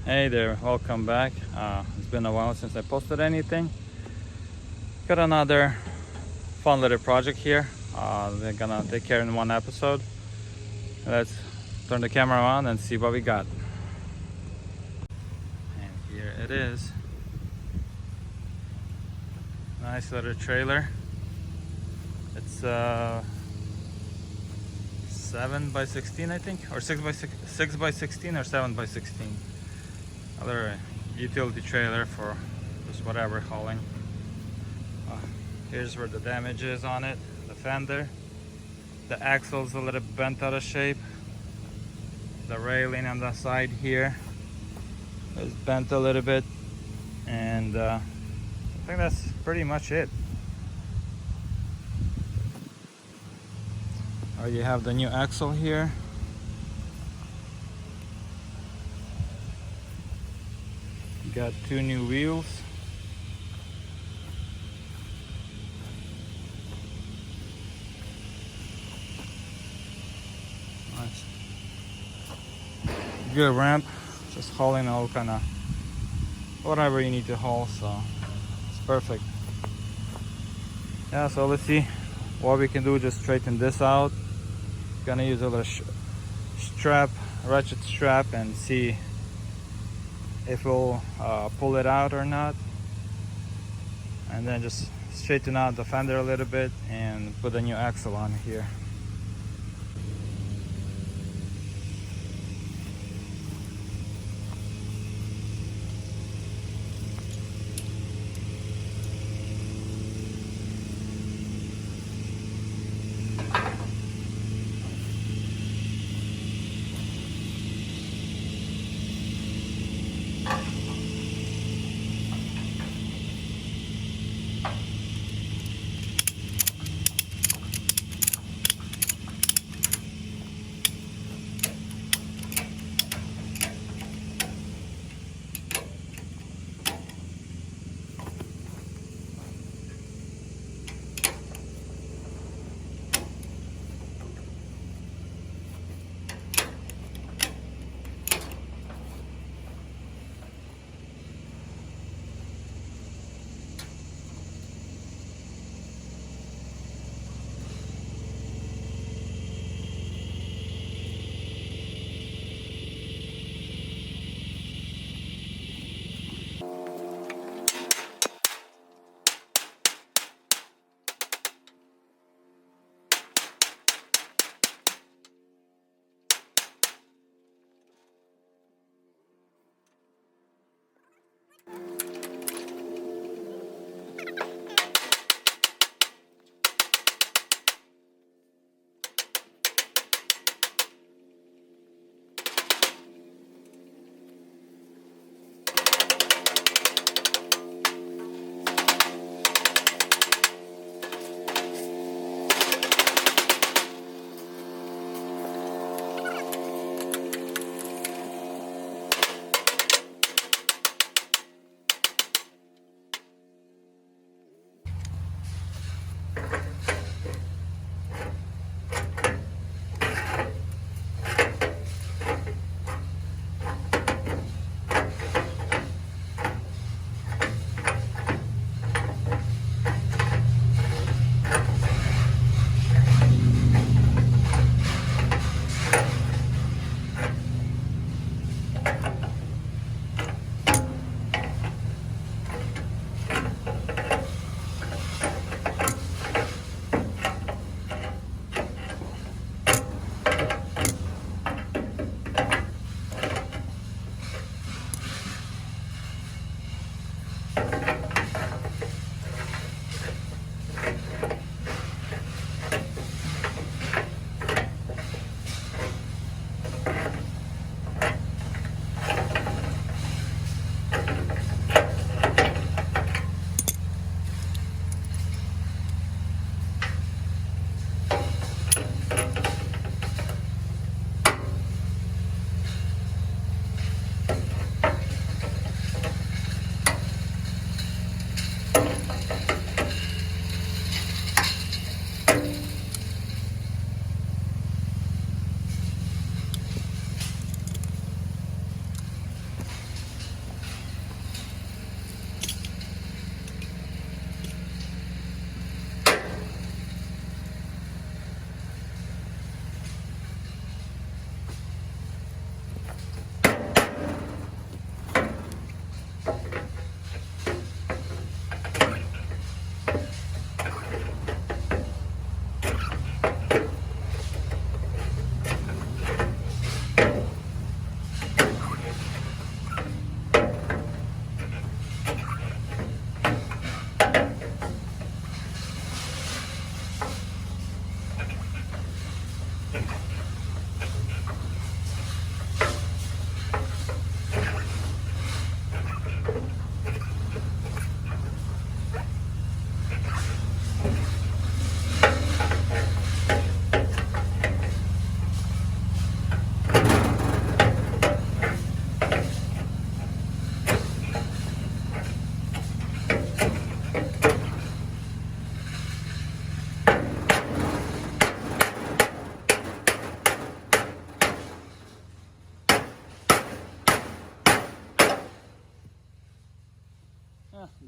Hey there, welcome back. It's been a while since I posted anything. Got another fun little project here. They're gonna take care in one episode. Let's turn the camera on and see what we got. And here it is. Nice little trailer. It's 7 by 16, I think, or 6 by 16 or 7 by 16. Another utility trailer for just whatever hauling. Here's where the damage is on it. The fender, the axle's a little bent out of shape. The railing on the side here is bent a little bit, and I think that's pretty much it. You have the new axle here. You got 2 new wheels. Nice. Good ramp. Just hauling all kind of whatever you need to haul, so it's perfect. Yeah, so let's see what we can do. Just straighten this out. Gonna use a little ratchet strap, and see if we'll pull it out or not, and then just straighten out the fender a little bit and put a new axle on here.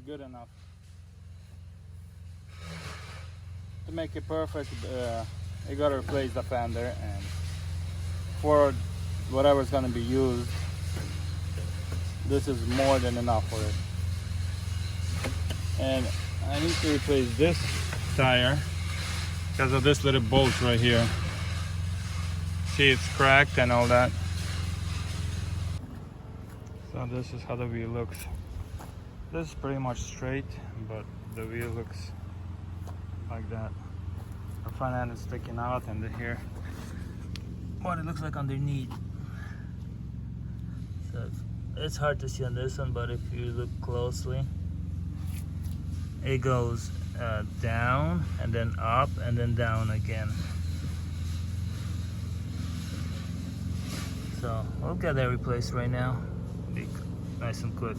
good enough. To make it perfect, you gotta replace the fender, and for whatever's gonna be used, this is more than enough for it. And I need to replace this tire because of this little bolt right here. See, it's cracked and all that. So this is how the wheel looks. This is pretty much straight, but the wheel looks like that. The front end is sticking out, and here what it looks like underneath. So it's hard to see on this one, but if you look closely, it goes down and then up and then down again. So we'll get that replaced right now. Be nice and quick.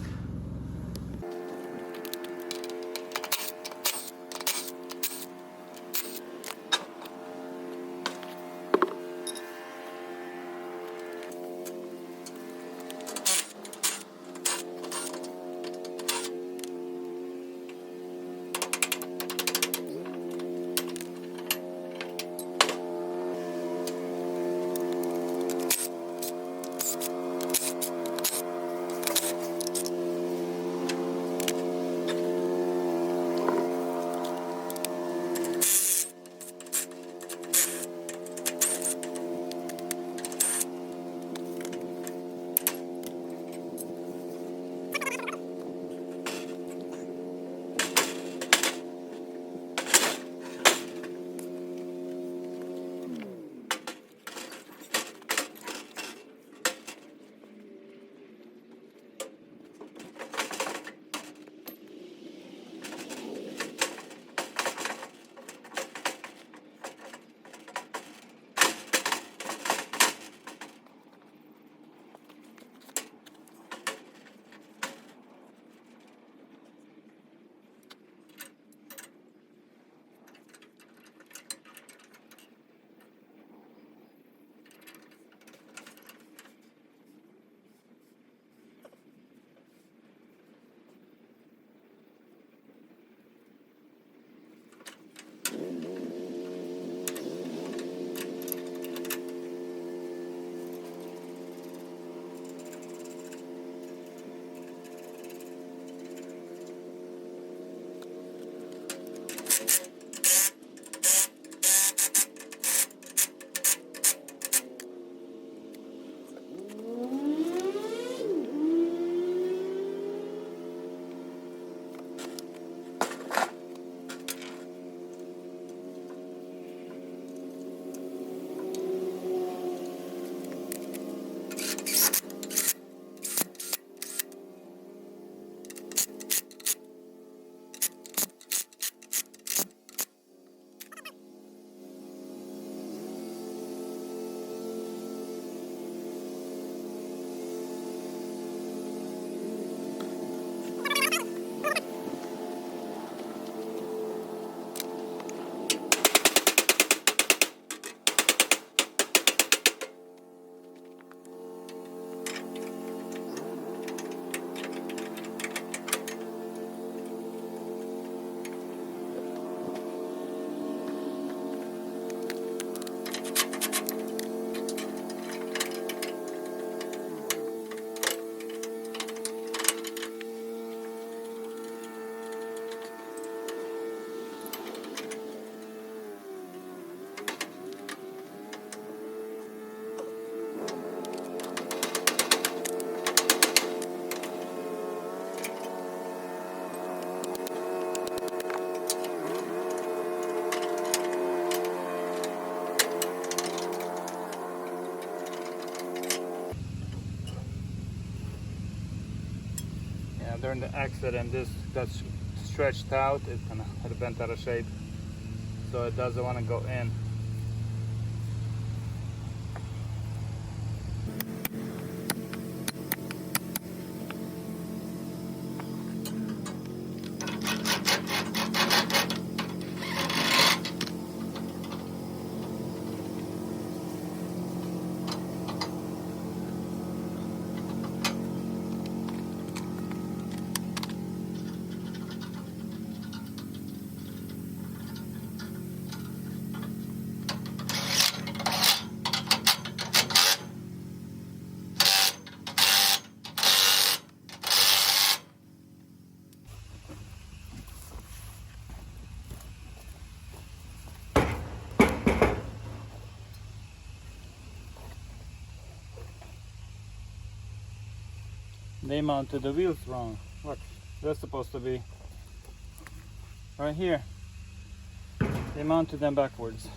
During the accident, this got stretched out. It kind of had bent out of shape, so it doesn't want to go in. They mounted the wheels wrong. Look, they're supposed to be right here. They mounted them backwards.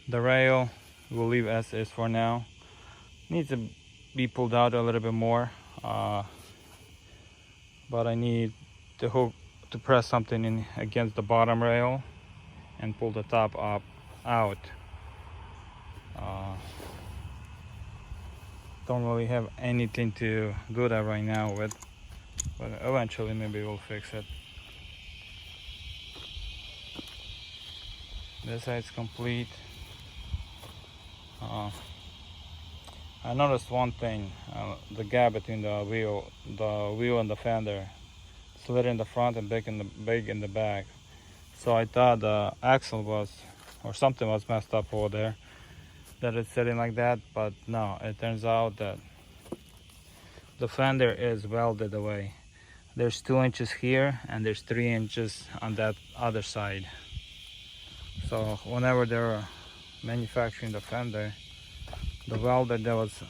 The rail we'll leave as is for now. Needs to be pulled out a little bit more, but I need the hook to press something in against the bottom rail and pull the top up out. Don't really have anything to do that right now with, but eventually maybe we'll fix it. This side's complete. I noticed one thing, the gap between the wheel and the fender, slit in the front and big in the back. So I thought the axle was, or something was messed up over there, that it's sitting like that, but no, it turns out that the fender is welded away. There's 2 inches here and there's 3 inches on that other side. So whenever they're manufacturing the fender, the welder that was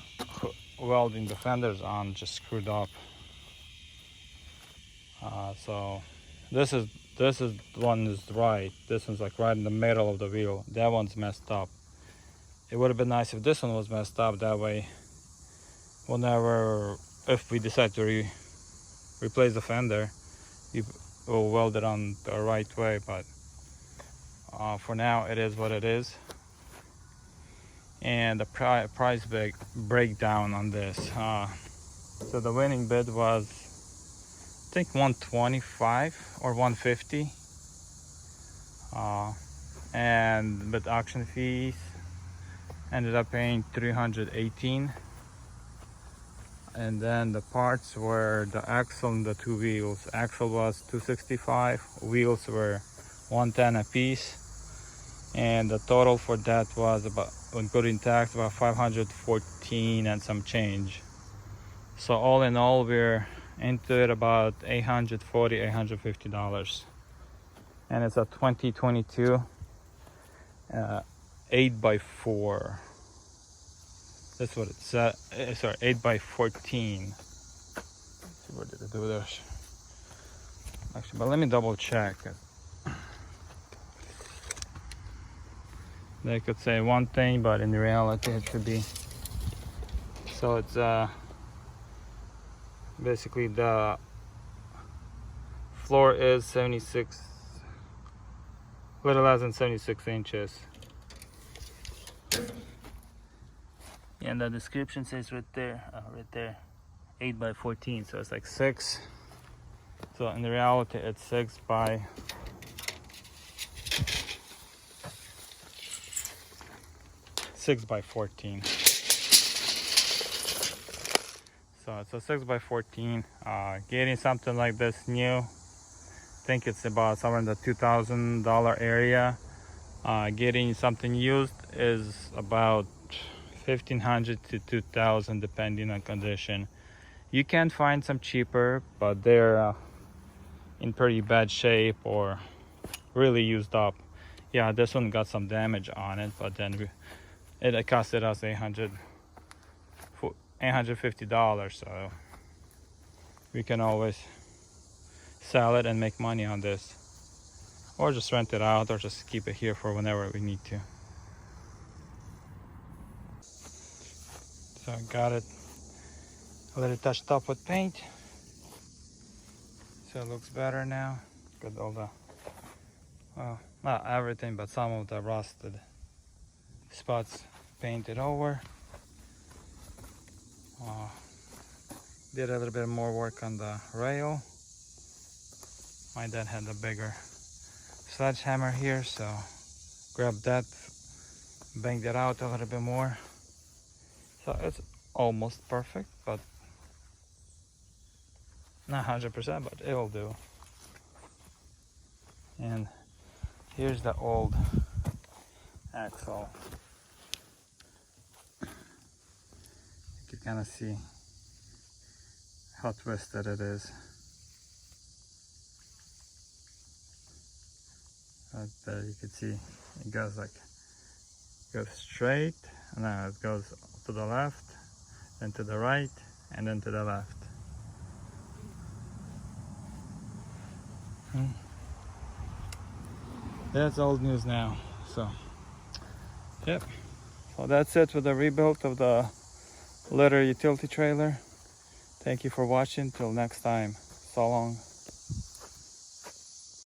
welding the fenders on just screwed up. So this one is right. This one's like right in the middle of the wheel. That one's messed up. It would have been nice if this one was messed up. That way, if we decide to replace the fender, we will weld it on the right way. But for now, it is what it is. And the price breakdown on this. So the winning bid was, I think, 125 or 150. And with auction fees, ended up paying 318. And then the parts were the axle and the 2 wheels. Axle was 265, wheels were 110 a piece. And the total for that was, about, including tax, about 514 and some change. So all in all, we're into it about $840, $850. And it's a 2022 8x4. That's what it said. Sorry, 8x14. Let's see, where did it do this? Actually, but let me double check. They could say one thing, but in reality it should be. So it's basically the floor is 76, little less than 76 inches. And the description says right there, 8x14. So it's like 6. So in reality, it's 6 by 14. So it's a 6x14. Getting something like this new, I think it's about somewhere in the $2,000 area. Getting something used is about $1,500 to $2,000 depending on condition. You can find some cheaper, but they're in pretty bad shape or really used up. Yeah, this one got some damage on it, but then it costed us $850, so we can always sell it and make money on this, or just rent it out, or just keep it here for whenever we need to. So I got it a little touched up with paint, so it looks better now. Got all the, well, not everything, but some of the rusted spots painted over. Did a little bit more work on the rail. My dad had a bigger sledgehammer here, so grabbed that, banged it out a little bit more. So it's almost perfect, but not 100%, but it'll do. And here's the old axle. You can kind of see how twisted it is. Right there you can see it goes straight, and then it goes to the left, then to the right, and then to the left. That's old news now. So yep, so that's it with the rebuild of the litter utility trailer. Thank you for watching. Till next time, so long.